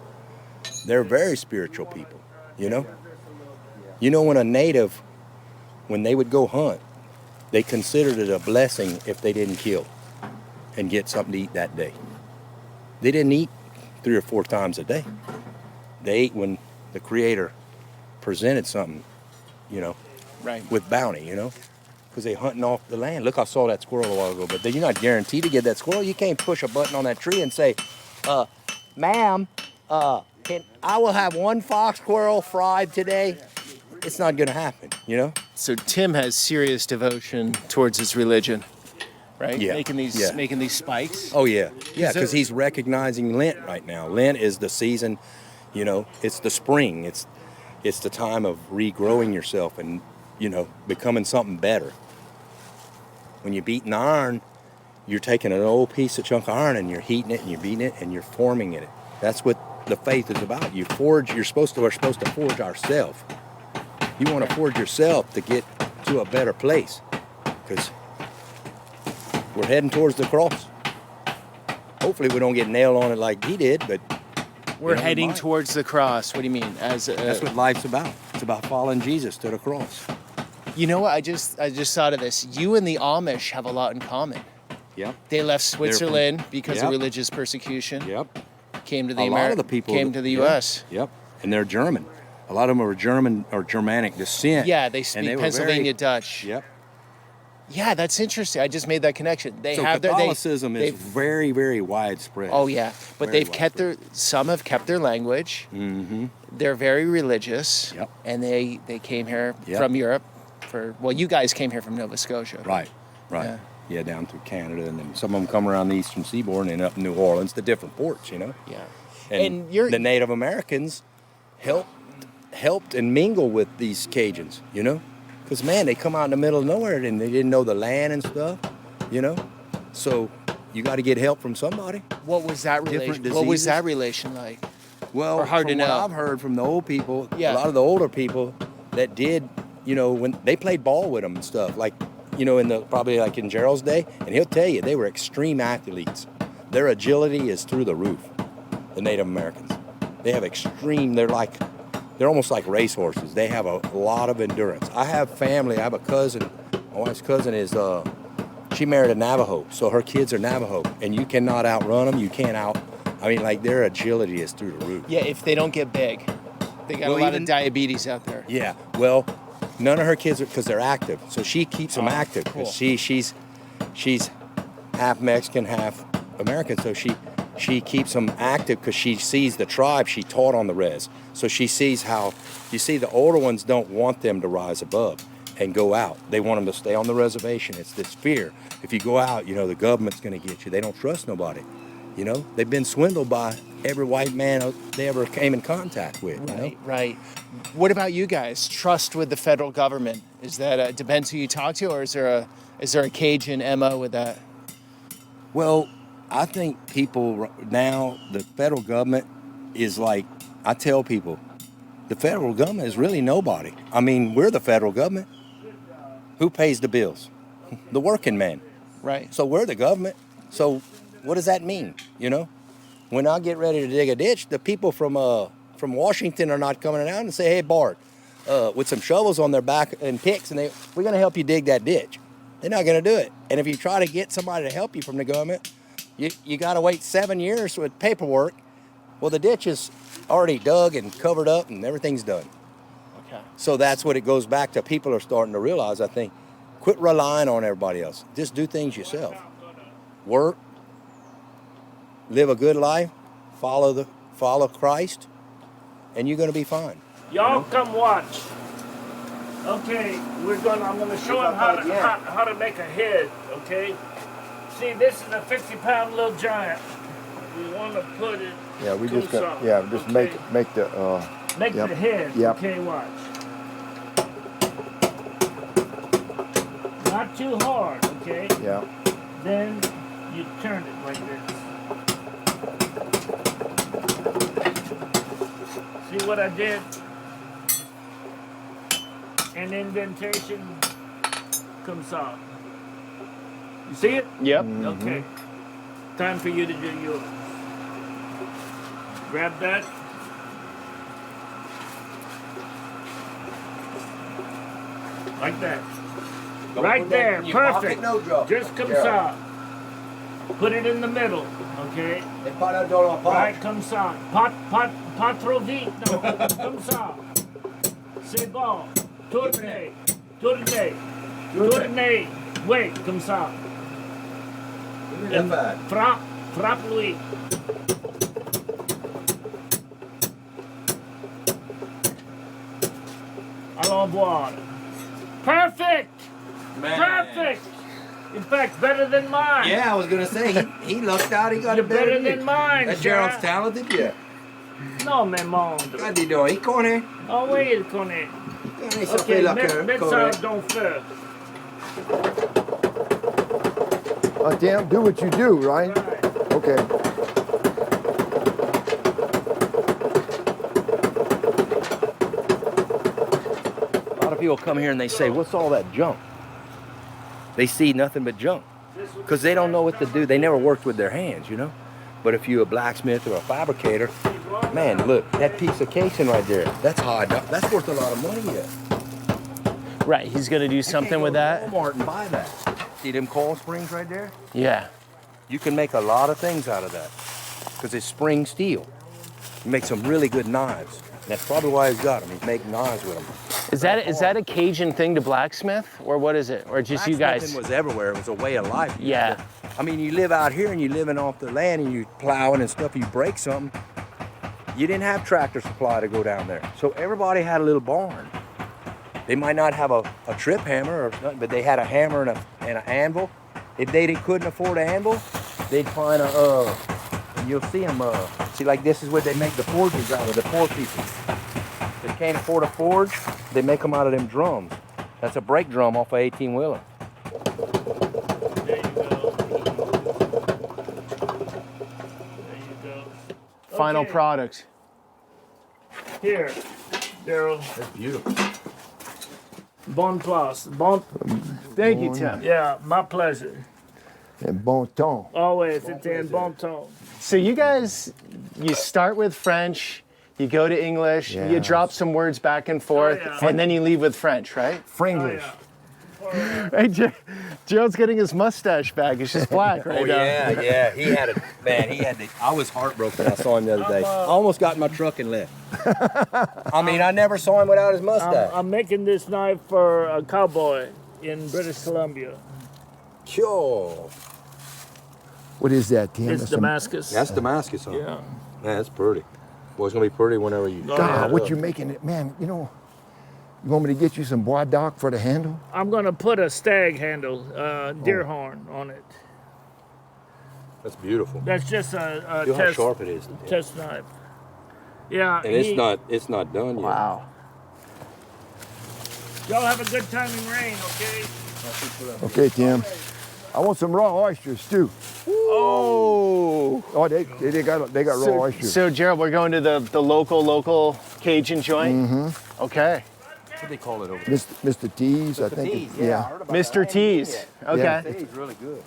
They're very spiritual people, when a native, when they would go hunt, they considered it a blessing if they didn't kill and get something to eat that day. They didn't eat 3 or 4 times a day. They ate when the Creator presented something, Right. with bounty, because they're hunting off the land. Look, I saw that squirrel a while ago, but you're not guaranteed to get that squirrel. You can't push a button on that tree and say, ma'am, I will have 1 fox squirrel fried today. It's not going to happen, So Tim has serious devotion towards his religion, right? Yeah. Making these spikes. Oh, yeah. Yeah, because he's recognizing Lent right now. Lent is the season, it's the spring. It's the time of regrowing yourself and, becoming something better. When you're beating iron, you're taking an old chunk of iron and you're heating it and you're beating it and you're forming it. That's what the faith is about. We're supposed to forge ourselves. You want to forge yourself to get to a better place, because we're heading towards the cross. Hopefully we don't get nailed on it like he did, but We're heading towards the cross. What do you mean? That's what life's about. It's about following Jesus to the cross. You know what? I just thought of this. You and the Amish have a lot in common. Yep. They left Switzerland because of Yep. religious persecution. Yep. Came to the A lot of the people came to the yeah. U.S. Yep. And they're German. A lot of them are German or Germanic descent. Yeah, they And speak they were Pennsylvania Dutch. Yep. Yeah, that's interesting. I just made that connection. They So have Catholicism is they've- very, very widespread. Oh yeah, but Very some have kept their language. Mm-hmm. they're very religious. Yep. And they came here Yep. from Europe well, you guys came here from Nova Scotia. Right. Yeah. Yeah, down through Canada, and then some of them come around the eastern seaboard and up in New Orleans, the different ports, you know. Yeah. And you're the Native Americans helped and mingle with these Cajuns, you know, because man, they come out in the middle of nowhere and they didn't know the land and stuff, you know. So you got to get help from somebody. What was that Different relation? What was diseases? that relation like? Well, Or hard to from what know. I've heard from the old people, Yeah. a lot of the older people that did, you know, when they played ball with them and stuff, like, you know, probably like in Gerald's day, and he'll tell you they were extreme athletes. Their agility is through the roof. The Native Americans, they have they're almost like racehorses. They have a lot of endurance. I have family. I have a cousin. My wife's cousin is she married a Navajo, so her kids are Navajo, and you cannot outrun them. You can't like their agility is through the roof. Yeah, if they don't get big, they got a lot of diabetes out there. Yeah, well, none of her kids are, because they're active. So she keeps them active cool. because she's half Mexican, half American. So she keeps them active because she sees the tribe she taught on the res. So she sees how, you see, the older ones don't want them to rise above and go out. They want them to stay on the reservation. It's this fear. If you go out, you know, the government's going to get you. They don't trust nobody. You know, they've been swindled by every white man they ever came in contact with. You know? Right. What about you guys? Trust with the federal government? Is that depends who you talk to, or is there a Cajun MO with that? Well, I think people now, the federal government is like, I tell people, the federal government is really nobody. I mean, we're the federal government. Who pays the bills? The working man. Right. So we're the government. So what does that mean? You know, when I get ready to dig a ditch, the people from Washington are not coming out and say, hey, Bart, with some shovels on their back and picks, and we're going to help you dig that ditch. They're not going to do it. And if you try to get somebody to help you from the government, you got to wait 7 years with paperwork. Well, the ditch is already dug and covered up and everything's done. Okay. So that's what it goes back to. People are starting to realize, I think, quit relying on everybody else. Just do things yourself. Work, live a good life, follow Christ, and you're going to be fine. Y'all come watch. Okay, I'm gonna show him how to make a head, okay? See, this is a 50-pound little giant. We want to put it. Yeah, we just some, got. Yeah, just okay? make the. Make yep. the head. Yep. Okay, watch. Not too hard, okay? Yeah. Then you turn it like this. See what I did? An indentation comes out. You see it? Yep. Okay. Time for you to do yours. Grab that. Like that. Right there. Perfect. Just comes out. Put it in the middle. Okay. Right, comme ça. Pas trop vite. No. Comme ça. C'est bon. Tournez. Tournez. Tournez. Wait, comme ça. Frappe-lui. Allons voir. Perfect! Man. Perfect! In fact, better than mine. Yeah, I was going to say, he lucked out. He got You're it better than mine, That sir. Gerald's talented, yeah. Non, mais monde. Regarde, dis donc, il connaît. Ah oui, il connaît. Il Ok, s'appelle la mets ça correct. dans le feu. Tim, do what you do, right? Right. Okay. A lot of people come here and they say, what's all that junk? They see nothing but junk because they don't know what to do. They never worked with their hands, you know? But if you're a blacksmith or a fabricator, man, look, that piece of casing right there, that's that's worth a lot of money yet. Right. He's gonna do something with that. Walmart and buy that. See them coil springs right there? Yeah. You can make a lot of things out of that because it's spring steel. You make some really good knives. That's probably why he's got them. He's making knives with them. Is that a Cajun thing to blacksmith, or what is it, or just you guys? Blacksmithing was everywhere. It was a way of life. Yeah. I mean, you live out here and you're living off the land and you're plowing and stuff. You break something, You didn't have Tractor Supply to go down there. So everybody had a little barn. They might not have a trip hammer or nothing, but they had a hammer and an anvil. If they couldn't afford an anvil, they'd find and you'll see them, see, like this is what they make the forges out of, the poor people. If they can't afford a forge, they make them out of them drums. That's a brake drum off a 18-wheeler. There you go. There you go. Final Okay. product. Here, Daryl. That's beautiful. Bon place. Bon. Thank you, Tim. Yeah, my pleasure. And bon ton. Always. It's in bon ton. So you guys, you start with French, you go to English, you Yes. drop some words back and forth, Oh, yeah. and then you leave with French, right? Fringlish. Hey, Gerald's getting his mustache back. It's just black right now. yeah. He had it, man. I was heartbroken. I saw him the other day. I almost got in my truck and left. I mean, I never saw him without his mustache. I'm making this knife for a cowboy in British Columbia. Cool. What is that, Tim? It's That's some- Damascus. That's Damascus, huh? Yeah. Man, that's pretty. Boy, it's gonna be pretty whenever you. Oh, God, yeah. what you making it, man? You know, you want me to get you some bois d'arc for the handle? I'm gonna put a stag handle, deer horn on it. That's beautiful. That's just a Feel how test, sharp it is. test knife. Yeah. And it's not done yet. Wow. Y'all have a good time in rain, okay? Okay, Tim. I want some raw oysters too. Oh. Oh, they got raw oysters. So Gerald, we're going to the local Cajun joint? Mm-hmm. Okay. What do they call it over Mr. T's, I think. T's, Yeah. I heard about Mr. that. T's. Okay. Yeah. T's really good.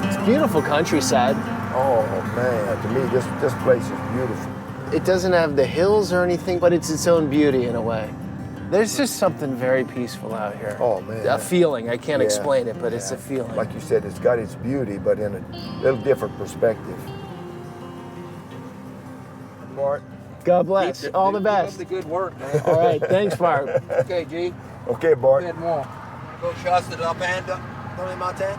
It's beautiful countryside. Oh man, to me this place is beautiful. It doesn't have the hills or anything, but it's its own beauty in a way. There's just something very peaceful out here. Oh man. A feeling. I can't Yeah. explain it, but it's a feeling. Like you said, it's got its beauty, but in a little different perspective. Bart. God bless. All the Keep up best. the good work, man. All right. Thanks, Bart. Okay, G. Okay, Bart. Good more. Go shots to the up and up. Mountain?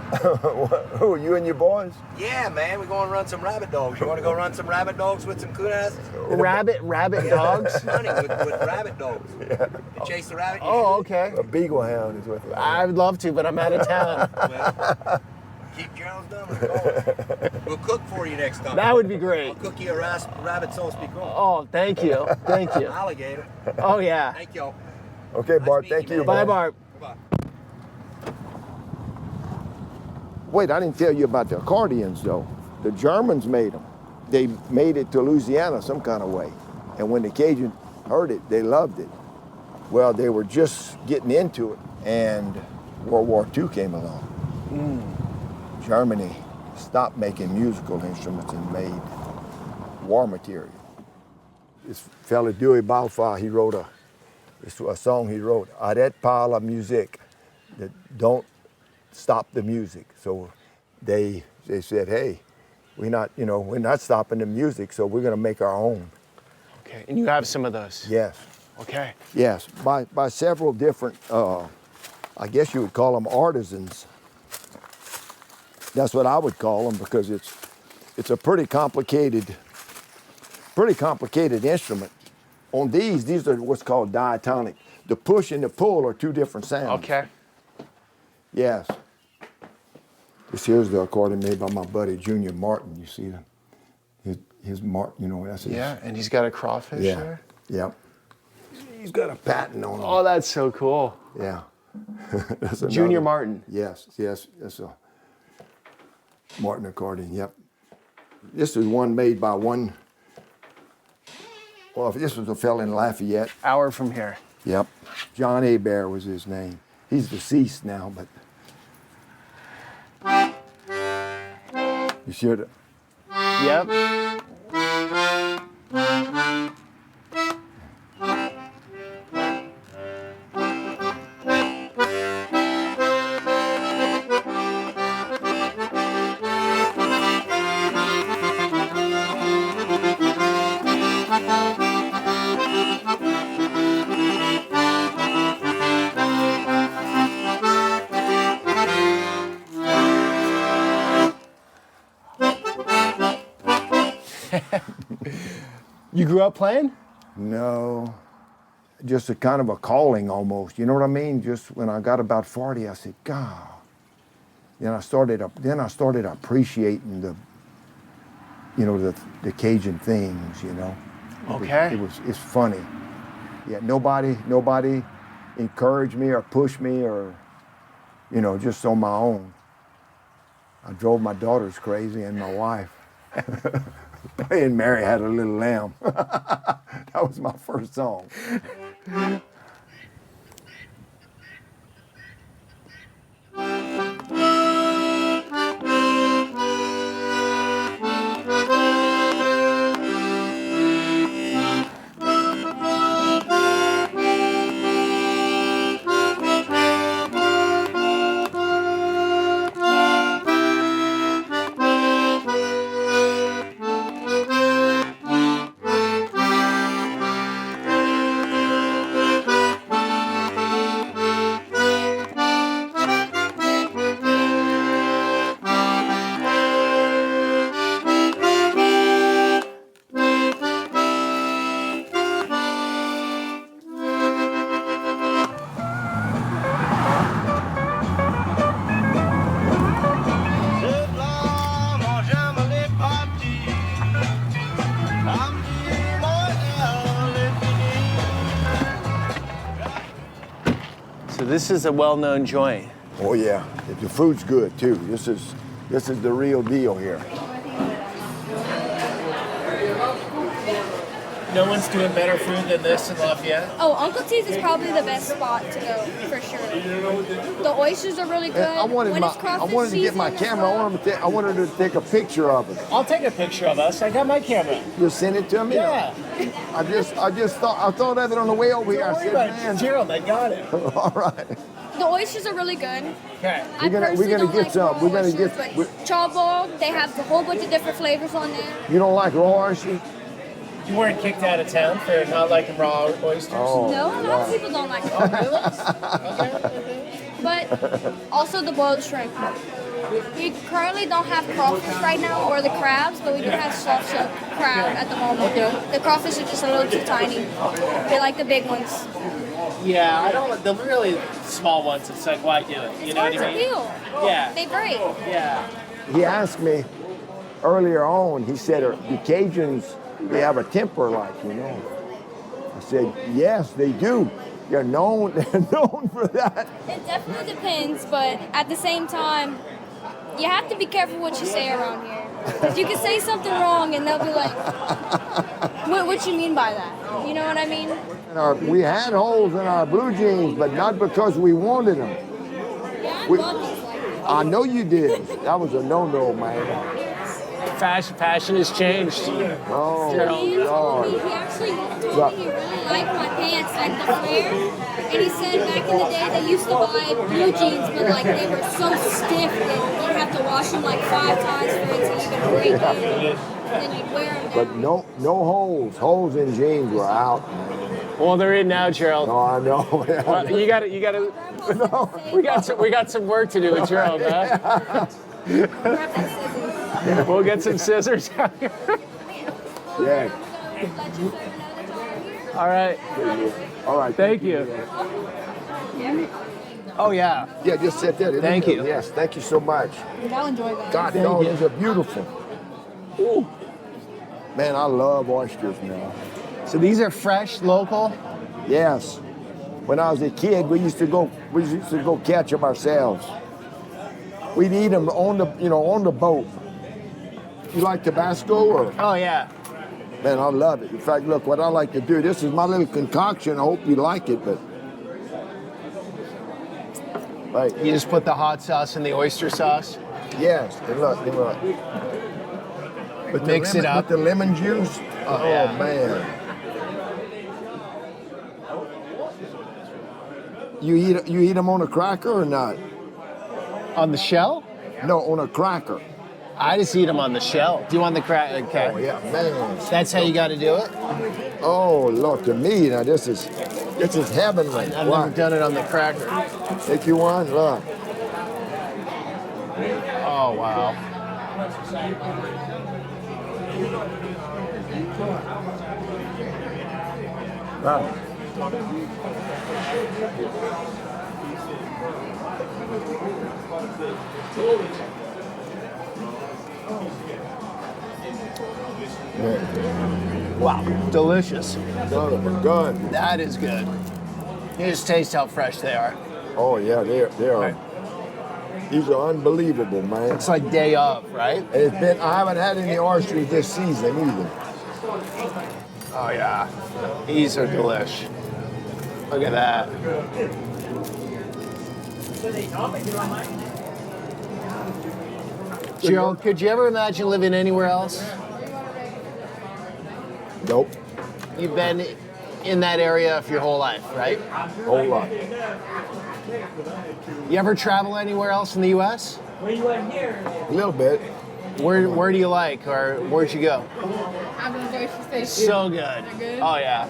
Who, you and your boys? Yeah, man. We're going to run some rabbit dogs. You want to go run some rabbit dogs with some kunas? Rabbit dogs? Hunting with rabbit dogs. Yeah. You chase the rabbit. Oh, okay. A beagle hound is what they are. I would love to, but I'm out of town. Well, keep Gerald's number going. We'll cook for you next time. That would be great. I'll cook you a rabbit sauce piquant. Oh, thank you. Thank you. Alligator. Oh, yeah. Thank y'all. Okay, Bart, meeting thank you, you. man. Bye, man. Bart. Bye. Wait, I didn't tell you about the accordions, though. The Germans made them. They made it to Louisiana some kind of way. And when the Cajun heard it, they loved it. Well, they were just getting into it, and World War II came along. Germany stopped making musical instruments and made war material. This fella, Dewey Balfour, he wrote a song he wrote, Arrête pas la musique, that don't stop the music. So they said, hey, we're not stopping the music, so we're gonna make our own. Okay. And you have some of those? Yes, Okay. yes, by several different, I guess you would call them artisans. That's what I would call them, because it's a pretty complicated instrument. On these are what's called diatonic. The push and the pull are two different sounds. Okay. Yes. This here's the accordion made by my buddy Junior Martin. You see them? His Martin, that's his. Yeah, and he's got a crawfish Yeah. there? Yep. He's got a patent on him. Oh, that's so cool. Yeah. That's Junior another- Martin. Yes, that's a Martin accordion, yep. This is one made by one, well, this was a fella in Lafayette. Hour from here. Yep. John Hebert was his name. He's deceased now, but. You should. Yep. You grew up playing? No, just a kind of a calling almost. You know what I mean? Just when I got about 40, I said, God. Then I started appreciating the, you know, the Cajun things. You know. Okay. It's funny. Yeah. Nobody encouraged me or pushed me or, you know, just on my own. I drove my daughters crazy and my wife. Playing Mary Had a Little Lamb. That was my first song. So this is a well-known joint. Oh yeah, the food's good too. This is the real deal here. No one's doing better food than this in Lafayette. Oh, Uncle T's is probably the best spot to go, for sure. The oysters are really good. I wanted to get my camera. I wanted to take a picture of it. I'll take a picture of us. I got my camera. Just send it to me. Yeah. I thought of it on the way over here. I said, man. Gerald, I got it. All right. The oysters are really good. Okay. We're gonna get some. We're gonna get. Charbol. They have a whole bunch of different flavors on there. You don't like raw oysters? You weren't kicked out of town for not liking raw oysters? Oh, No, a lot of people don't like them. Okay. But also the boiled shrimp. We currently don't have crawfish right now, or the crabs, but we do have soft shell crab at the moment. The crawfish are just a little too tiny. They like the big ones. Yeah, I don't. The really small ones, it's like, why do it? You know what I mean? Peel. Yeah. They break. Yeah. He asked me earlier on. He said, "The Cajuns, they have a temper like, you know." I said, "Yes, they do. They're known for that." It definitely depends, but at the same time, you have to be careful what you say around here. Because you can say something wrong and they'll be like, what you mean by that? You know what I mean? We had holes in our blue jeans, but not because we wanted them. Yeah, I love these like that. I know you did. That was a no-no, man. Fashion has changed. Oh, He Lord. he actually told me he really liked my pants, like the flare. And he said back in the day they used to buy blue jeans, but like they were so stiff that you'd have to wash them like 5 times for it to even break in. Then you'd wear them But down. no holes. Holes in jeans were out, man. Well, they're in now, Gerald. Oh, I know. Well, you got to. No. We got some work to do with Gerald, huh? We'll get some scissors out here. Yeah. All right. All right. Thank you. Oh yeah. Yeah, just sit there. Thank you. Yes, thank you so much. I'll enjoy that. God, those are beautiful. Ooh. Man, I love oysters now. So these are fresh, local. Yes. When I was a kid, we used to go catch them ourselves. We'd eat them on the boat. You like Tabasco or? Oh yeah. Man, I love it. In fact, look, what I like to do, this is my little concoction. I hope you like it, but. Right. You just put the hot sauce in the oyster sauce. Yes, and look. But Mix it up. With the lemon juice. Oh, yeah. Man. You eat them on a cracker or not? On the shell? No, on a cracker. I just eat them on the shell. Do you want the crack? Okay. Oh, yeah, man. That's how you got to do it. Oh, Lord, to me, now this is heavenly. I've never done it on the cracker. Take you one, look. Oh wow. Wow. Wow, delicious. Son of a gun. That is good. You just taste how fresh they are. Oh yeah, they are. These are unbelievable, man. It's like day of, right? And it's been. I haven't had any oysters this season either. Oh yeah, these are delish. Look at that. Gerald, could you ever imagine living anywhere else? Nope. You've been in that area for your whole life, right? Whole lot. You ever travel anywhere else in the U.S.? A little bit. Where do you like, or where'd you go? I'm gonna go to station. So good. Good? Oh yeah.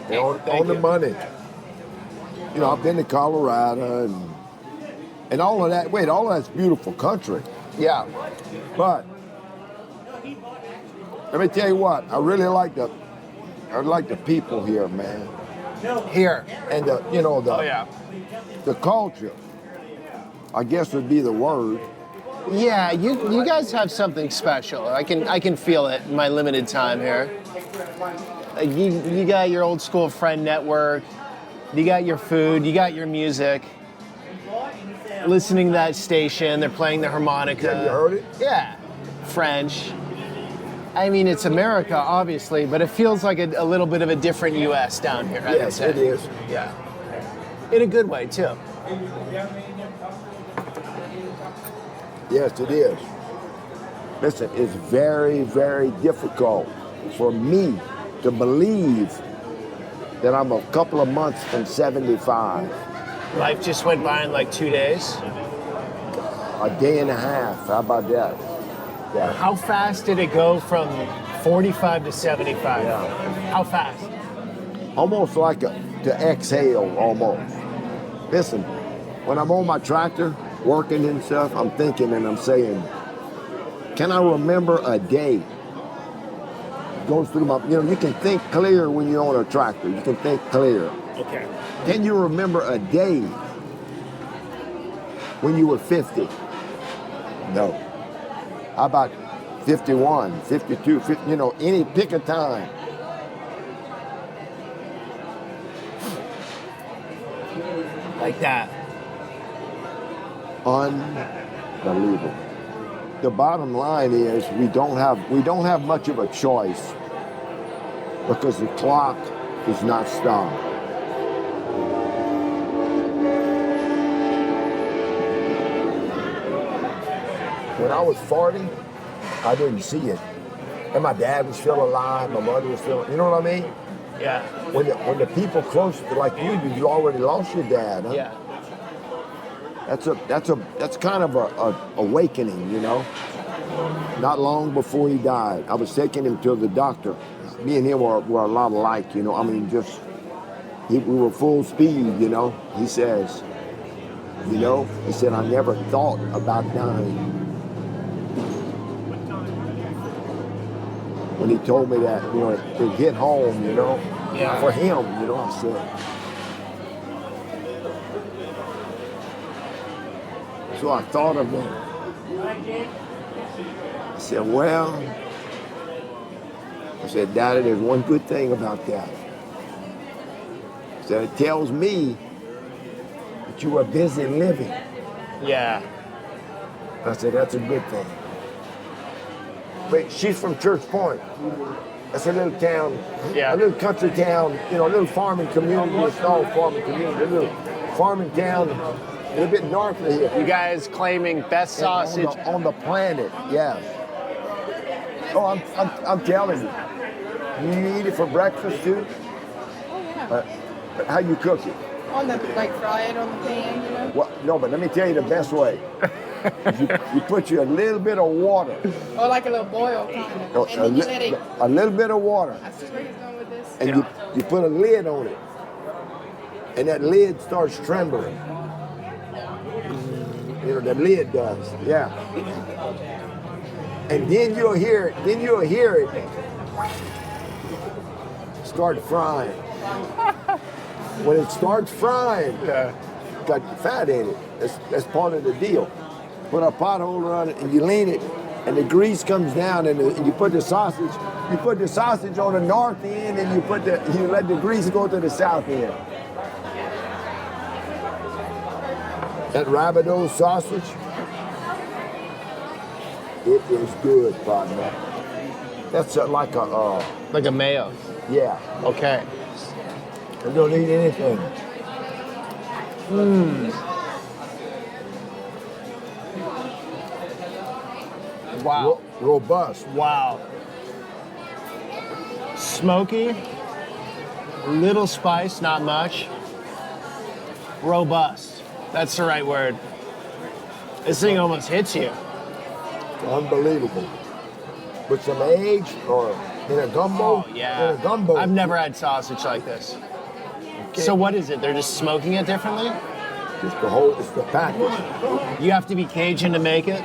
On the money. You know, I've been to Colorado and all of that. Wait, all of that's beautiful country. Yeah. But let me tell you what, I like the people here, man. Here. And the Oh yeah. the culture, I guess would be the word. Yeah, you guys have something special. I can feel it in my limited time here. You got your old school friend network. You got your food. You got your music. Listening to that station, they're playing the harmonica. Yeah, you heard it? Yeah, French. I mean, it's America, obviously, but it feels like a little bit of a different U.S. down here. I would Yes, say. it is. Yeah, in a good way too. Yes, it is. Listen, it's very, very difficult for me to believe that I'm a couple of months from 75. Life just went by in like 2 days. A day and a half. How about that? Yeah. How fast did it go from 45 to 75? Yeah. How fast? Almost like to exhale, almost. Listen, when I'm on my tractor, working and stuff, I'm thinking and I'm saying, can I remember a day? It goes through my, you can think clear when you're on a tractor. You can think clear. Okay. Can you remember a day when you were 50? No. How about 51, 52, 50, any pick a time. Like that. Unbelievable. The bottom line is we don't have much of a choice because the clock is not stopped. When I was 40, I didn't see it. And my dad was still alive, my mother was still, you know what I mean? Yeah. When the people close to like you already lost your dad, huh? Yeah. That's kind of a awakening, Not long before he died, I was taking him to the doctor. Me and him were a lot alike, we were full speed, He says, he said, I never thought about dying. When he told me that, it hit home, Yeah. for him, I said. So I thought of it. I said, Daddy, there's one good thing about that. I said, it tells me that you are busy living. Yeah. I said, that's a good thing. Wait, she's from Church Point. That's a little town, Yeah. a little country town, a little farming community, a small farming community, a little farming town, a little bit north of here. You guys claiming best sausage. On the planet, yes. Oh, I'm telling you. You eat it for breakfast too? Oh yeah. How you cook it? On the fried on the pan, Well, no, but let me tell you the best way. you put you a little bit of water. Or like a little boil kind of. No, And then you let it. a little bit of water. I see where he's going with this. And you put a lid on it. And that lid starts trembling. The lid does, yeah. And then you'll hear it start frying. when it starts frying, got fat in it. That's part of the deal. Put a pot holder on it and you lean it, and the grease comes down, and you put the sausage. You put the sausage on the north end, and you let the grease go to the south end. That rabideau sausage, it is good, partner. That's like a mayo. Yeah. Okay. I don't eat anything. Wow. Robust. Wow. Smoky, little spice, not much. Robust. That's the right word. This thing almost hits you. Unbelievable. With some eggs or in a gumbo. Oh, yeah. In a gumbo. I've never had sausage like this. Okay. So what is it? They're just smoking it differently? It's the package. You have to be Cajun to make it?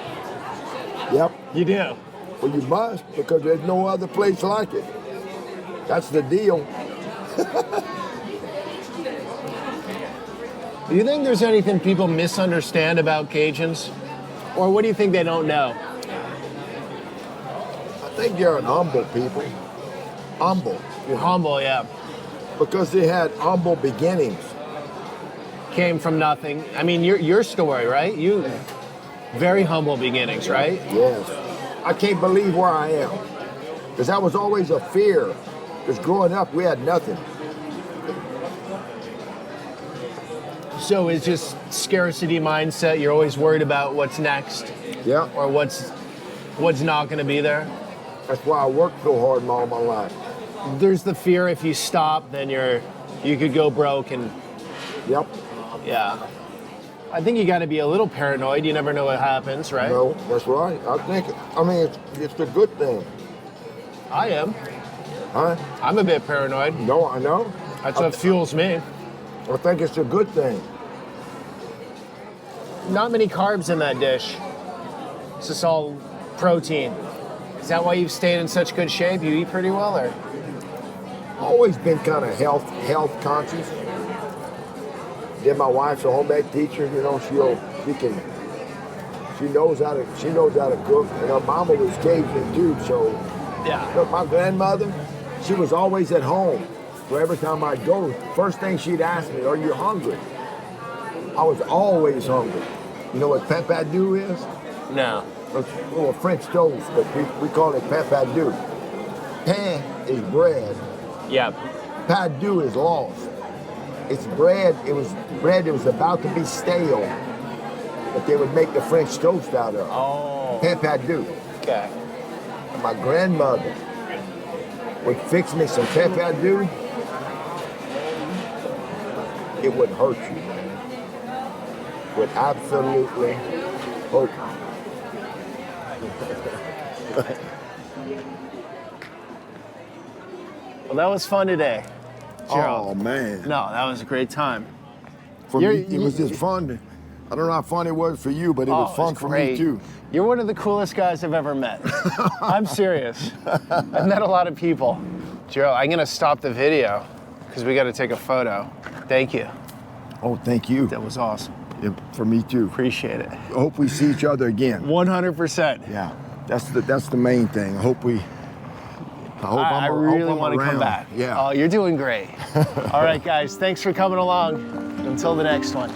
Yep. You do? Well, you must, because there's no other place like it. That's the deal. Do you think there's anything people misunderstand about Cajuns? Or what do you think they don't know? I think you're an humble people. Humble. Humble, yeah. Because they had humble beginnings. Came from nothing. I mean, your story, right? You very humble beginnings, right? Yes. I can't believe where I am. Because that was always a fear. Because growing up, we had nothing. So it's just scarcity mindset. You're always worried about what's next. Yeah. Or what's not going to be there. That's why I worked so hard all my life. There's the fear if you stop, then you could go broke and. Yep. Yeah. I think you got to be a little paranoid. You never know what happens, right? No, that's right. I mean, it's a good thing. I am. Huh? I'm a bit paranoid. No, I know. That's what fuels me. I think it's a good thing. Not many carbs in that dish. It's just all protein. Is that why you've stayed in such good shape? You eat pretty well, or? Always been kind of health conscious. Then my wife's a home ec teacher. You know, she knows how to cook, and her mama was Cajun too. So, Yeah. look, my grandmother, she was always at home. So every time I'd go, first thing she'd ask me, "Are you hungry?" I was always hungry. You know what pampadou is? No. It's a little French toast, but we call it pampadou. Pan is bread. Yeah. Padou is lost. It's bread. It was bread that was about to be stale, but they would make the French toast out of. Oh. Pampadou. Okay. And my grandmother would fix me some pampadou. It would hurt you. Would absolutely hurt you. Well, that was fun today, Gerald. Oh man. No, that was a great time. For me, it was just fun. I don't know how fun it was for you, but it was fun for me too. You're one of the coolest guys I've ever met. I'm serious. I've met a lot of people. Gerald, I'm gonna stop the video because we gotta take a photo. Thank you. Oh, thank you. That was awesome. Yeah, for me too. Appreciate it. I hope we see each other again. 100%. Yeah, that's the main thing. I really want to come back. Yeah. Oh, you're doing great. All right, guys, thanks for coming along. Until the next one.